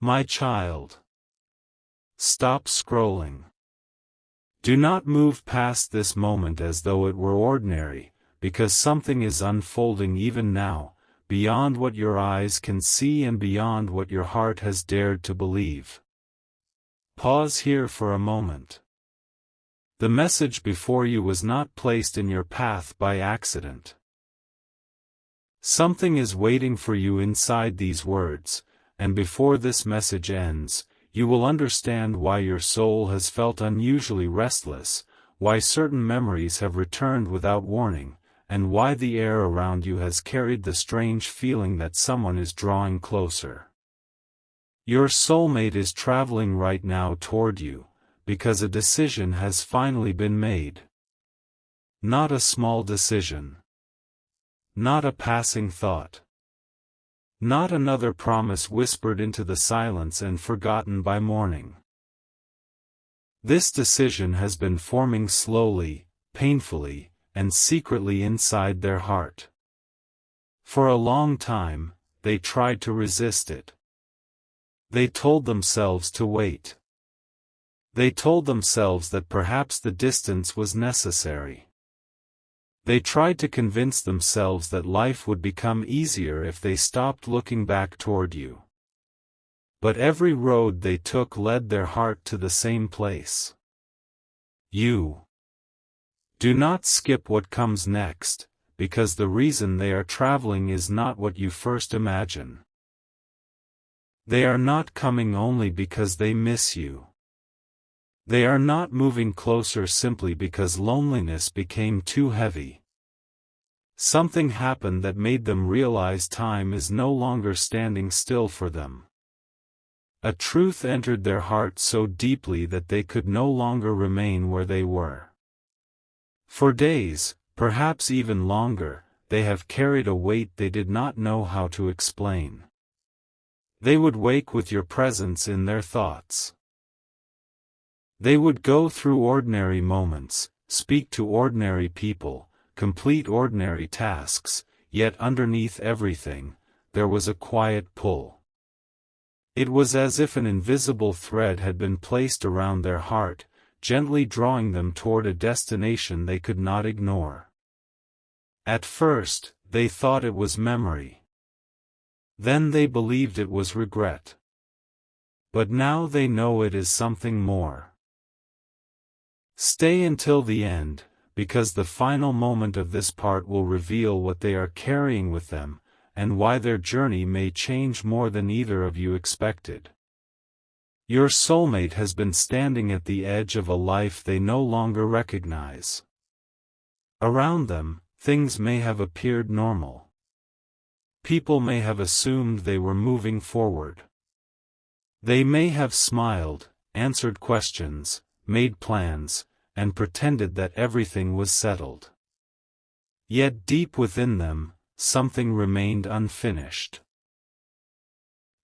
My child. Stop scrolling. Do not move past this moment as though it were ordinary, because something is unfolding even now, beyond what your eyes can see and beyond what your heart has dared to believe. Pause here for a moment. The message before you was not placed in your path by accident. Something is waiting for you inside these words, and before this message ends, you will understand why your soul has felt unusually restless, why certain memories have returned without warning, and why the air around you has carried the strange feeling that someone is drawing closer. Your soulmate is traveling right now toward you, because a decision has finally been made. Not a small decision. Not a passing thought. Not another promise whispered into the silence and forgotten by morning. This decision has been forming slowly, painfully, and secretly inside their heart. For a long time, they tried to resist it. They told themselves to wait. They told themselves that perhaps the distance was necessary. They tried to convince themselves that life would become easier if they stopped looking back toward you. But every road they took led their heart to the same place. You. Do not skip what comes next, because the reason they are traveling is not what you first imagine. They are not coming only because they miss you. They are not moving closer simply because loneliness became too heavy. Something happened that made them realize time is no longer standing still for them. A truth entered their heart so deeply that they could no longer remain where they were. For days, perhaps even longer, they have carried a weight they did not know how to explain. They would wake with your presence in their thoughts. They would go through ordinary moments, speak to ordinary people, complete ordinary tasks, yet underneath everything, there was a quiet pull. It was as if an invisible thread had been placed around their heart, gently drawing them toward a destination they could not ignore. At first, they thought it was memory. Then they believed it was regret. But now they know it is something more. Stay until the end, because the final moment of this part will reveal what they are carrying with them, and why their journey may change more than either of you expected. Your soulmate has been standing at the edge of a life they no longer recognize. Around them, things may have appeared normal. People may have assumed they were moving forward. They may have smiled, answered questions, made plans, and pretended that everything was settled. Yet deep within them, something remained unfinished.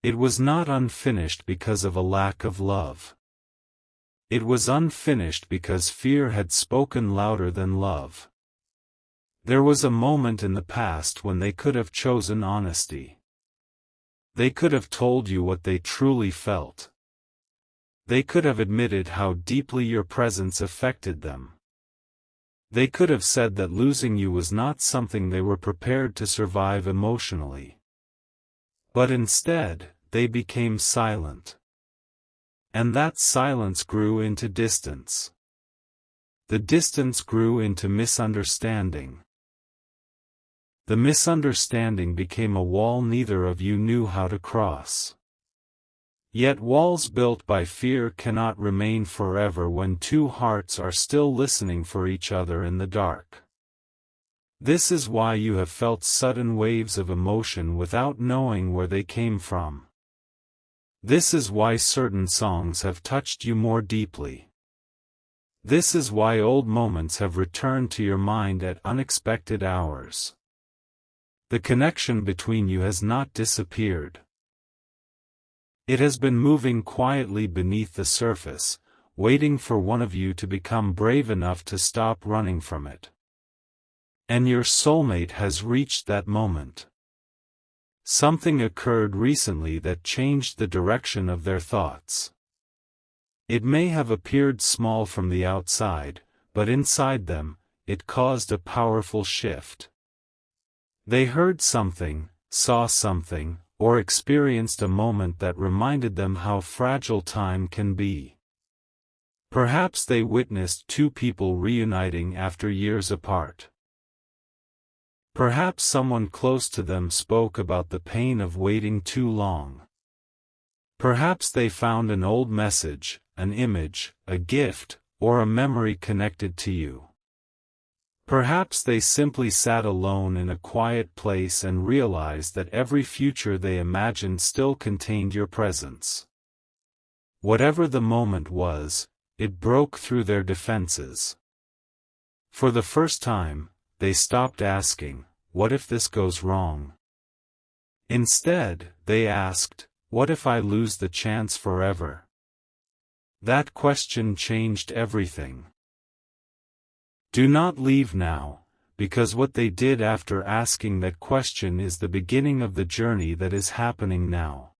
It was not unfinished because of a lack of love. It was unfinished because fear had spoken louder than love. There was a moment in the past when they could have chosen honesty. They could have told you what they truly felt. They could have admitted how deeply your presence affected them. They could have said that losing you was not something they were prepared to survive emotionally. But instead, they became silent. And that silence grew into distance. The distance grew into misunderstanding. The misunderstanding became a wall neither of you knew how to cross. Yet walls built by fear cannot remain forever when two hearts are still listening for each other in the dark. This is why you have felt sudden waves of emotion without knowing where they came from. This is why certain songs have touched you more deeply. This is why old moments have returned to your mind at unexpected hours. The connection between you has not disappeared. It has been moving quietly beneath the surface, waiting for one of you to become brave enough to stop running from it. And your soulmate has reached that moment. Something occurred recently that changed the direction of their thoughts. It may have appeared small from the outside, but inside them, it caused a powerful shift. They heard something, saw something, or experienced a moment that reminded them how fragile time can be. Perhaps they witnessed two people reuniting after years apart. Perhaps someone close to them spoke about the pain of waiting too long. Perhaps they found an old message, an image, a gift, or a memory connected to you. Perhaps they simply sat alone in a quiet place and realized that every future they imagined still contained your presence. Whatever the moment was, it broke through their defenses. For the first time, they stopped asking, "What if this goes wrong?" Instead, they asked, "What if I lose the chance forever?" That question changed everything. Do not leave now, because what they did after asking that question is the beginning of the journey that is happening now.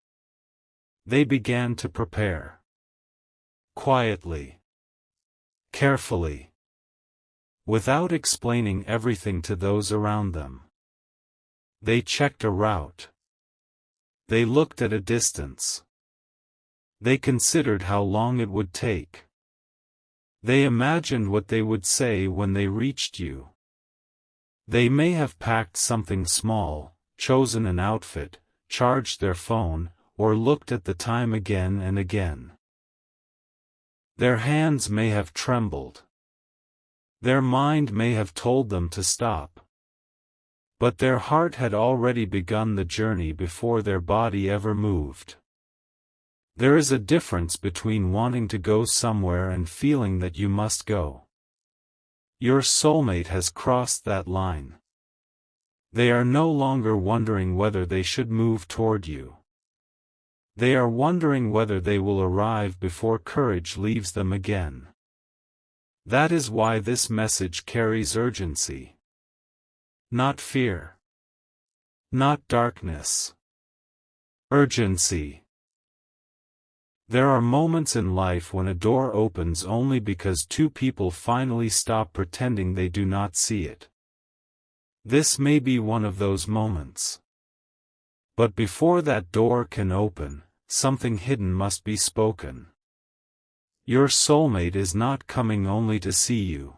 They began to prepare. Quietly. Carefully. Without explaining everything to those around them. They checked a route. They looked at a distance. They considered how long it would take. They imagined what they would say when they reached you. They may have packed something small, chosen an outfit, charged their phone, or looked at the time again and again. Their hands may have trembled. Their mind may have told them to stop. But their heart had already begun the journey before their body ever moved. There is a difference between wanting to go somewhere and feeling that you must go. Your soulmate has crossed that line. They are no longer wondering whether they should move toward you. They are wondering whether they will arrive before courage leaves them again. That is why this message carries urgency. Not fear. Not darkness. Urgency. There are moments in life when a door opens only because two people finally stop pretending they do not see it. This may be one of those moments. But before that door can open, something hidden must be spoken. Your soulmate is not coming only to see you.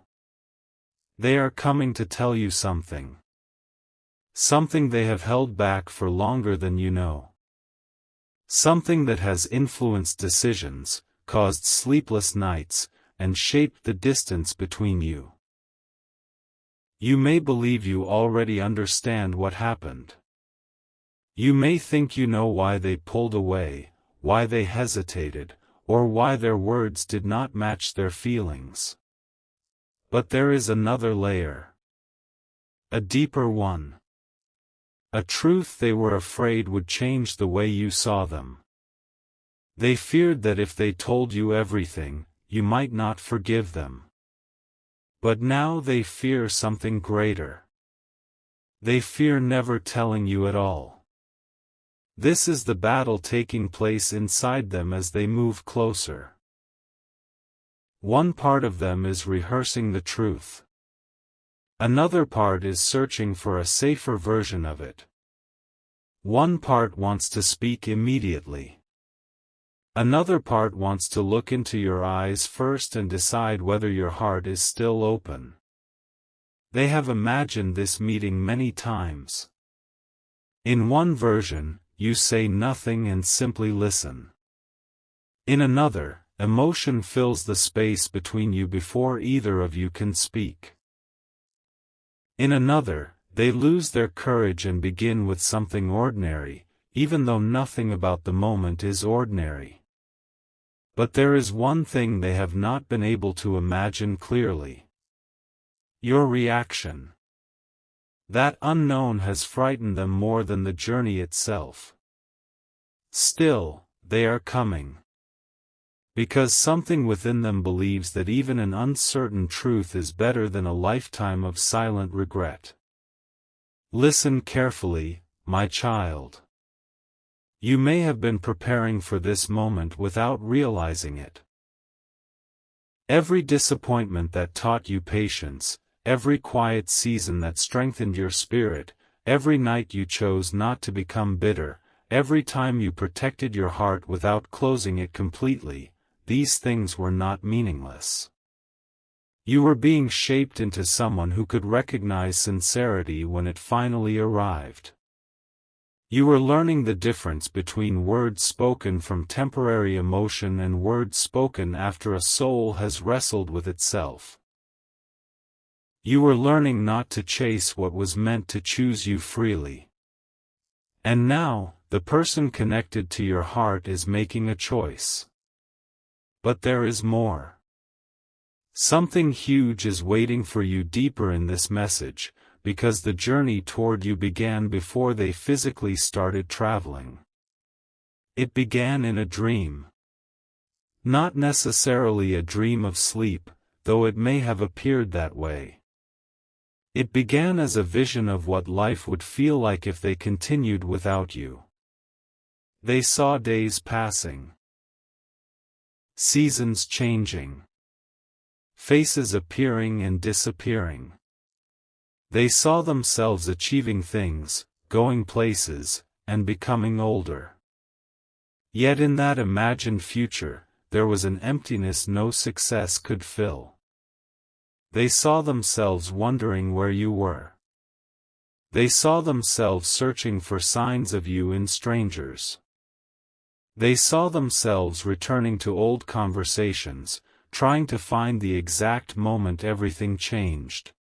They are coming to tell you something. Something they have held back for longer than you know. Something that has influenced decisions, caused sleepless nights, and shaped the distance between you. You may believe you already understand what happened. You may think you know why they pulled away, why they hesitated, or why their words did not match their feelings. But there is another layer. A deeper one. A truth they were afraid would change the way you saw them. They feared that if they told you everything, you might not forgive them. But now they fear something greater. They fear never telling you at all. This is the battle taking place inside them as they move closer. One part of them is rehearsing the truth. Another part is searching for a safer version of it. One part wants to speak immediately. Another part wants to look into your eyes first and decide whether your heart is still open. They have imagined this meeting many times. In one version, you say nothing and simply listen. In another, emotion fills the space between you before either of you can speak. In another, they lose their courage and begin with something ordinary, even though nothing about the moment is ordinary. But there is one thing they have not been able to imagine clearly. Your reaction. That unknown has frightened them more than the journey itself. Still, they are coming. Because something within them believes that even an uncertain truth is better than a lifetime of silent regret. Listen carefully, my child. You may have been preparing for this moment without realizing it. Every disappointment that taught you patience, every quiet season that strengthened your spirit, every night you chose not to become bitter, every time you protected your heart without closing it completely, these things were not meaningless. You were being shaped into someone who could recognize sincerity when it finally arrived. You were learning the difference between words spoken from temporary emotion and words spoken after a soul has wrestled with itself. You were learning not to chase what was meant to choose you freely. And now, the person connected to your heart is making a choice. But there is more. Something huge is waiting for you deeper in this message, because the journey toward you began before they physically started traveling. It began in a dream. Not necessarily a dream of sleep, though it may have appeared that way. It began as a vision of what life would feel like if they continued without you. They saw days passing, seasons changing, faces appearing and disappearing. They saw themselves achieving things, going places, and becoming older. Yet in that imagined future, there was an emptiness no success could fill. They saw themselves wondering where you were. They saw themselves searching for signs of you in strangers. They saw themselves returning to old conversations, trying to find the exact moment everything changed.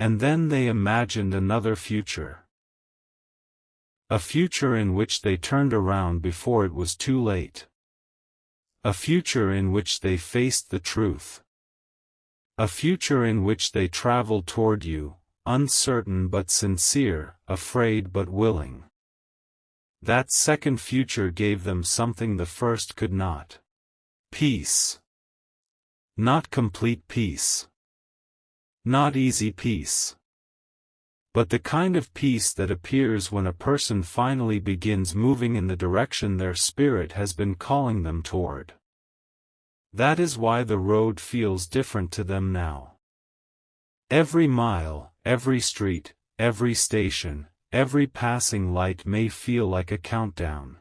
And then they imagined another future. A future in which they turned around before it was too late. A future in which they faced the truth. A future in which they traveled toward you, uncertain but sincere, afraid but willing. That second future gave them something the first could not. Peace. Not complete peace. Not easy peace. But the kind of peace that appears when a person finally begins moving in the direction their spirit has been calling them toward. That is why the road feels different to them now. Every mile, every street, every station, every passing light may feel like a countdown.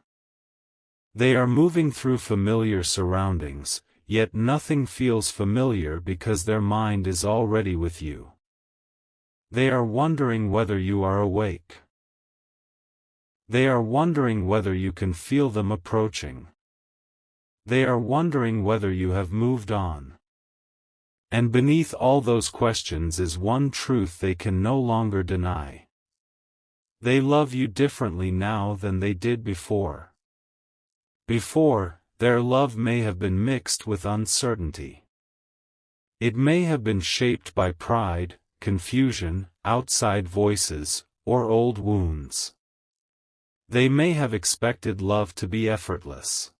They are moving through familiar surroundings, yet nothing feels familiar because their mind is already with you. They are wondering whether you are awake. They are wondering whether you can feel them approaching. They are wondering whether you have moved on. And beneath all those questions is one truth they can no longer deny. They love you differently now than they did before. Before, their love may have been mixed with uncertainty. It may have been shaped by pride, confusion, outside voices, or old wounds. They may have expected love to be effortless.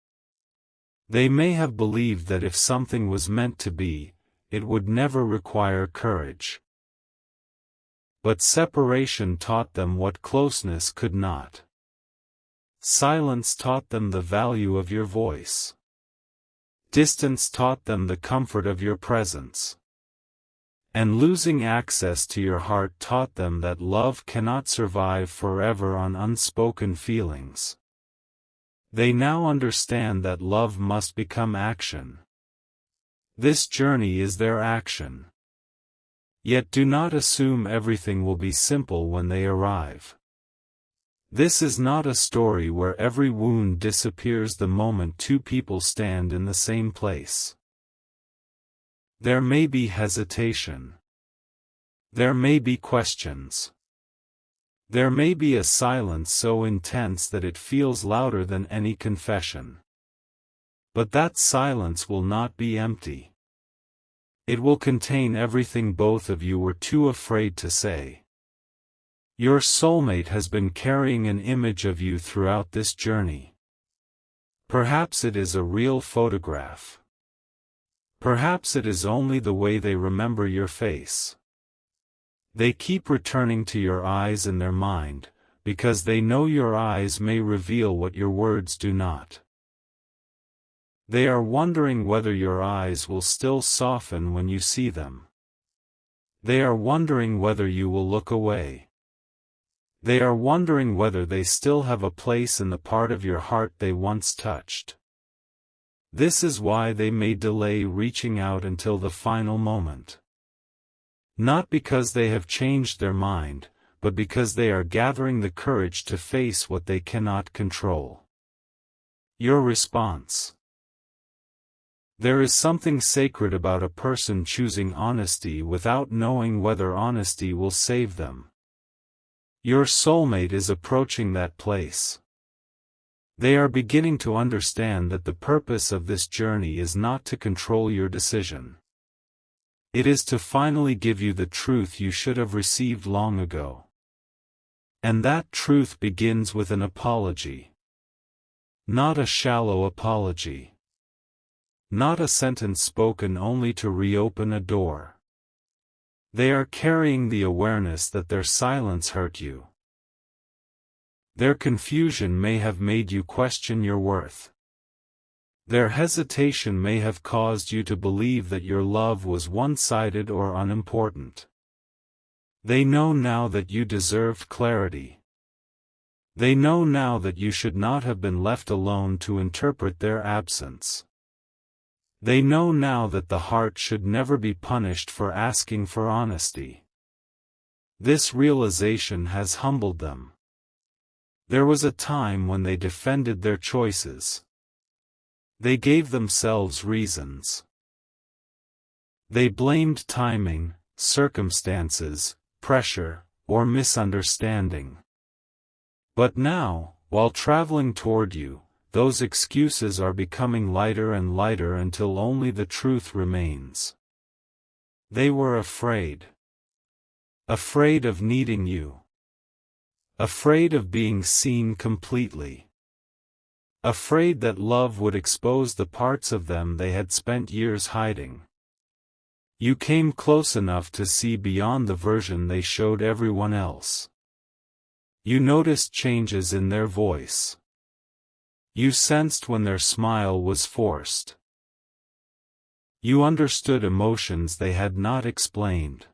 They may have believed that if something was meant to be, it would never require courage. But separation taught them what closeness could not. Silence taught them the value of your voice. Distance taught them the comfort of your presence. And losing access to your heart taught them that love cannot survive forever on unspoken feelings. They now understand that love must become action. This journey is their action. Yet do not assume everything will be simple when they arrive. This is not a story where every wound disappears the moment two people stand in the same place. There may be hesitation. There may be questions. There may be a silence so intense that it feels louder than any confession. But that silence will not be empty. It will contain everything both of you were too afraid to say. Your soulmate has been carrying an image of you throughout this journey. Perhaps it is a real photograph. Perhaps it is only the way they remember your face. They keep returning to your eyes in their mind, because they know your eyes may reveal what your words do not. They are wondering whether your eyes will still soften when you see them. They are wondering whether you will look away. They are wondering whether they still have a place in the part of your heart they once touched. This is why they may delay reaching out until the final moment. Not because they have changed their mind, but because they are gathering the courage to face what they cannot control. Your response. There is something sacred about a person choosing honesty without knowing whether honesty will save them. Your soulmate is approaching that place. They are beginning to understand that the purpose of this journey is not to control your decision. It is to finally give you the truth you should have received long ago. And that truth begins with an apology. Not a shallow apology. Not a sentence spoken only to reopen a door. They are carrying the awareness that their silence hurt you. Their confusion may have made you question your worth. Their hesitation may have caused you to believe that your love was one-sided or unimportant. They know now that you deserved clarity. They know now that you should not have been left alone to interpret their absence. They know now that the heart should never be punished for asking for honesty. This realization has humbled them. There was a time when they defended their choices. They gave themselves reasons. They blamed timing, circumstances, pressure, or misunderstanding. But now, while traveling toward you, those excuses are becoming lighter and lighter until only the truth remains. They were afraid. Afraid of needing you. Afraid of being seen completely. Afraid that love would expose the parts of them they had spent years hiding. You came close enough to see beyond the version they showed everyone else. You noticed changes in their voice. You sensed when their smile was forced. You understood emotions they had not explained.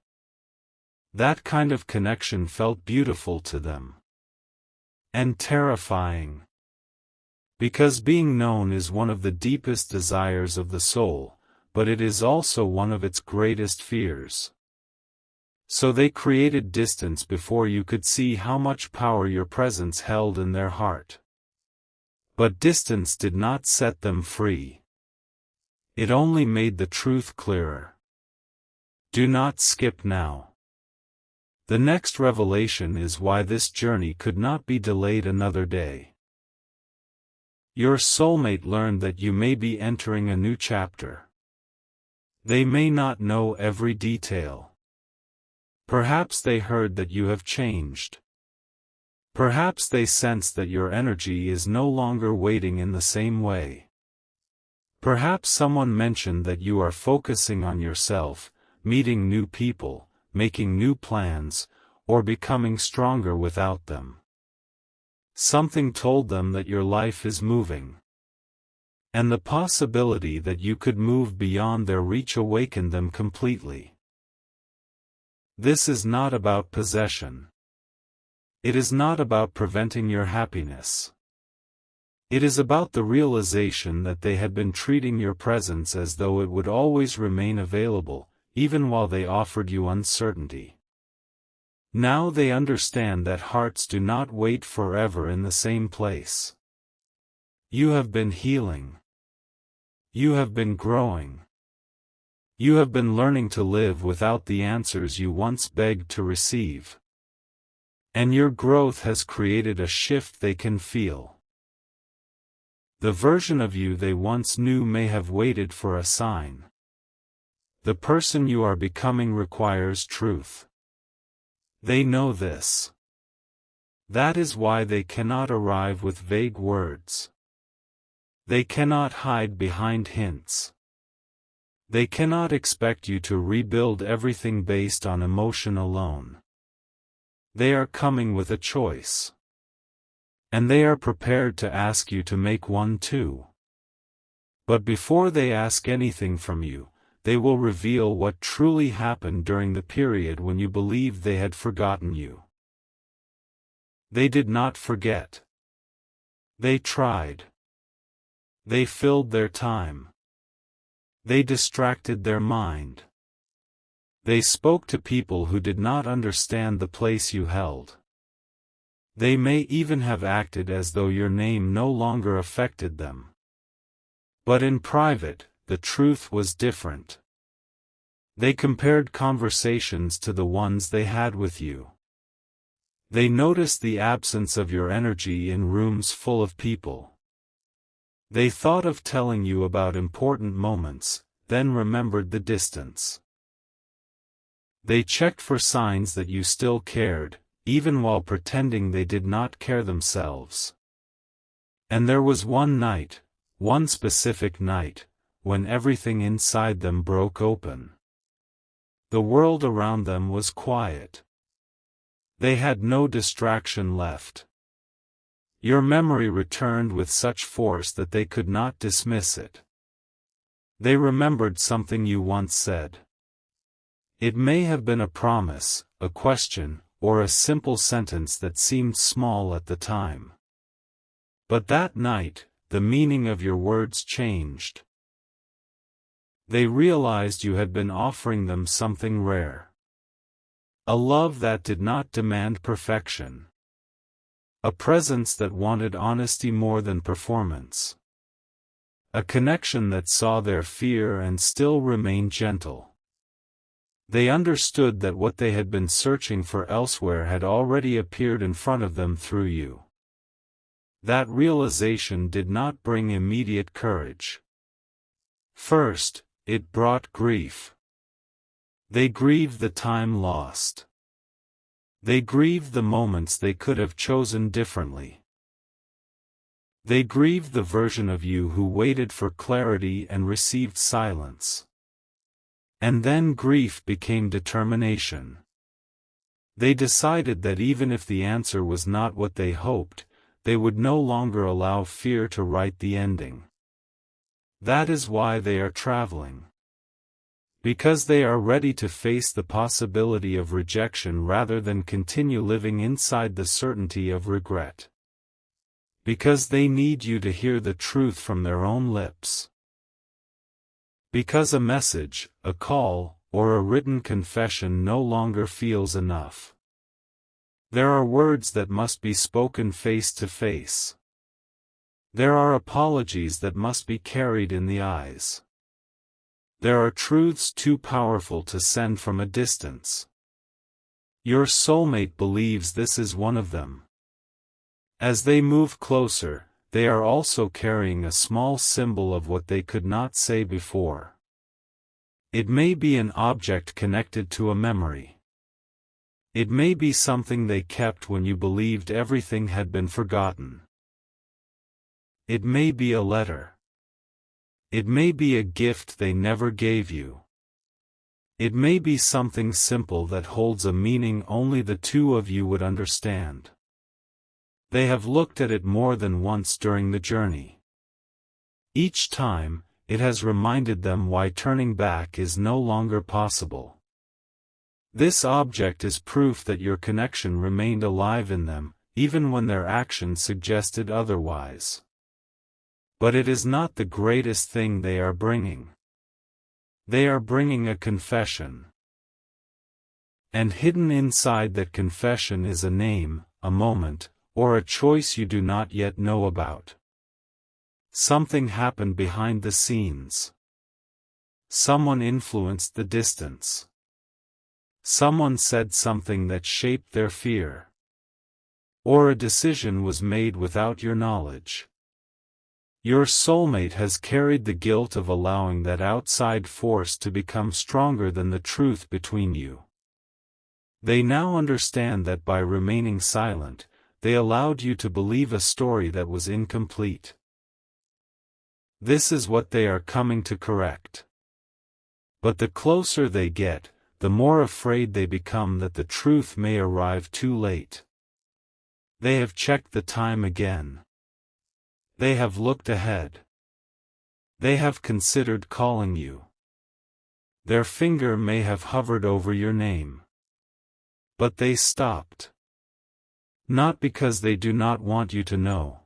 That kind of connection felt beautiful to them. And terrifying. Because being known is one of the deepest desires of the soul, but it is also one of its greatest fears. So they created distance before you could see how much power your presence held in their heart. But distance did not set them free. It only made the truth clearer. Do not skip now. The next revelation is why this journey could not be delayed another day. Your soulmate learned that you may be entering a new chapter. They may not know every detail. Perhaps they heard that you have changed. Perhaps they sense that your energy is no longer waiting in the same way. Perhaps someone mentioned that you are focusing on yourself, meeting new people, making new plans, or becoming stronger without them. Something told them that your life is moving. And the possibility that you could move beyond their reach awakened them completely. This is not about possession. It is not about preventing your happiness. It is about the realization that they had been treating your presence as though it would always remain available, even while they offered you uncertainty. Now they understand that hearts do not wait forever in the same place. You have been healing. You have been growing. You have been learning to live without the answers you once begged to receive. And your growth has created a shift they can feel. The version of you they once knew may have waited for a sign. The person you are becoming requires truth. They know this. That is why they cannot arrive with vague words. They cannot hide behind hints. They cannot expect you to rebuild everything based on emotion alone. They are coming with a choice. And they are prepared to ask you to make one too. But before they ask anything from you, they will reveal what truly happened during the period when you believed they had forgotten you. They did not forget. They tried. They filled their time. They distracted their mind. They spoke to people who did not understand the place you held. They may even have acted as though your name no longer affected them. But in private, the truth was different. They compared conversations to the ones they had with you. They noticed the absence of your energy in rooms full of people. They thought of telling you about important moments, then remembered the distance. They checked for signs that you still cared, even while pretending they did not care themselves. And there was one night, one specific night, when everything inside them broke open. The world around them was quiet. They had no distraction left. Your memory returned with such force that they could not dismiss it. They remembered something you once said. It may have been a promise, a question, or a simple sentence that seemed small at the time. But that night, the meaning of your words changed. They realized you had been offering them something rare. A love that did not demand perfection. A presence that wanted honesty more than performance. A connection that saw their fear and still remained gentle. They understood that what they had been searching for elsewhere had already appeared in front of them through you. That realization did not bring immediate courage. First, it brought grief. They grieved the time lost. They grieved the moments they could have chosen differently. They grieved the version of you who waited for clarity and received silence. And then grief became determination. They decided that even if the answer was not what they hoped, they would no longer allow fear to write the ending. That is why they are traveling. Because they are ready to face the possibility of rejection rather than continue living inside the certainty of regret. Because they need you to hear the truth from their own lips. Because a message, a call, or a written confession no longer feels enough. There are words that must be spoken face to face. There are apologies that must be carried in the eyes. There are truths too powerful to send from a distance. Your soulmate believes this is one of them. As they move closer, they are also carrying a small symbol of what they could not say before. It may be an object connected to a memory. It may be something they kept when you believed everything had been forgotten. It may be a letter. It may be a gift they never gave you. It may be something simple that holds a meaning only the two of you would understand. They have looked at it more than once during the journey. Each time, it has reminded them why turning back is no longer possible. This object is proof that your connection remained alive in them, even when their actions suggested otherwise. But it is not the greatest thing they are bringing. They are bringing a confession. And hidden inside that confession is a name, a moment, or a choice you do not yet know about. Something happened behind the scenes. Someone influenced the distance. Someone said something that shaped their fear. Or a decision was made without your knowledge. Your soulmate has carried the guilt of allowing that outside force to become stronger than the truth between you. They now understand that by remaining silent, they allowed you to believe a story that was incomplete. This is what they are coming to correct. But the closer they get, the more afraid they become that the truth may arrive too late. They have checked the time again. They have looked ahead. They have considered calling you. Their finger may have hovered over your name. But they stopped. Not because they do not want you to know.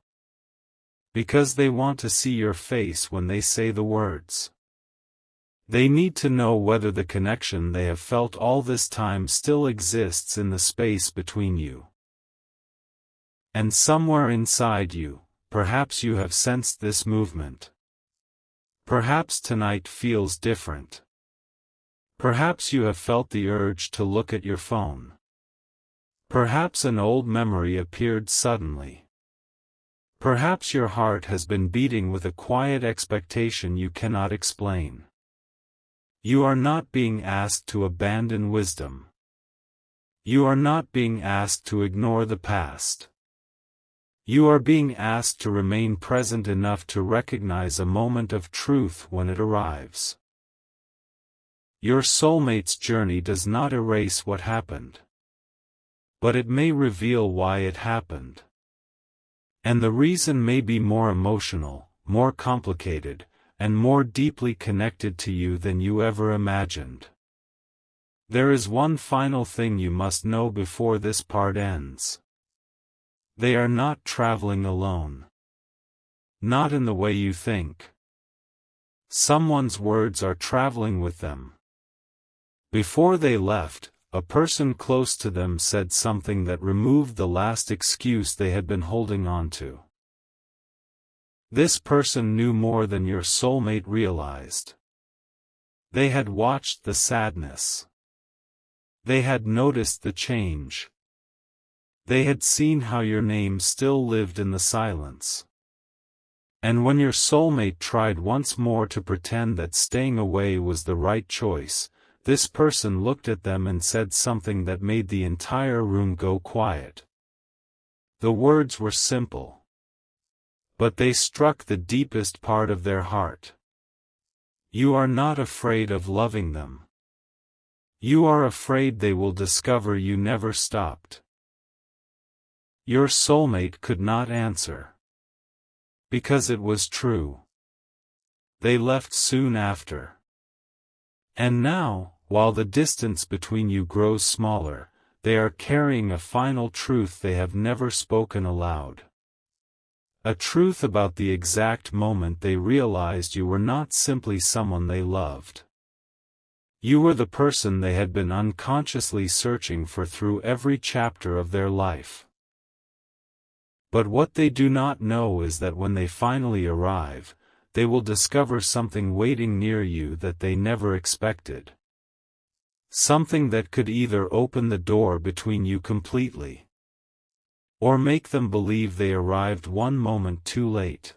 Because they want to see your face when they say the words. They need to know whether the connection they have felt all this time still exists in the space between you. And somewhere inside you, perhaps you have sensed this movement. Perhaps tonight feels different. Perhaps you have felt the urge to look at your phone. Perhaps an old memory appeared suddenly. Perhaps your heart has been beating with a quiet expectation you cannot explain. You are not being asked to abandon wisdom. You are not being asked to ignore the past. You are being asked to remain present enough to recognize a moment of truth when it arrives. Your soulmate's journey does not erase what happened. But it may reveal why it happened. And the reason may be more emotional, more complicated, and more deeply connected to you than you ever imagined. There is one final thing you must know before this part ends. They are not traveling alone. Not in the way you think. Someone's words are traveling with them. Before they left, a person close to them said something that removed the last excuse they had been holding on to. This person knew more than your soulmate realized. They had watched the sadness. They had noticed the change. They had seen how your name still lived in the silence. And when your soulmate tried once more to pretend that staying away was the right choice, this person looked at them and said something that made the entire room go quiet. The words were simple. But they struck the deepest part of their heart. You are not afraid of loving them. You are afraid they will discover you never stopped. Your soulmate could not answer. Because it was true. They left soon after. And now, while the distance between you grows smaller, they are carrying a final truth they have never spoken aloud. A truth about the exact moment they realized you were not simply someone they loved. You were the person they had been unconsciously searching for through every chapter of their life. But what they do not know is that when they finally arrive, they will discover something waiting near you that they never expected. Something that could either open the door between you completely, or make them believe they arrived one moment too late.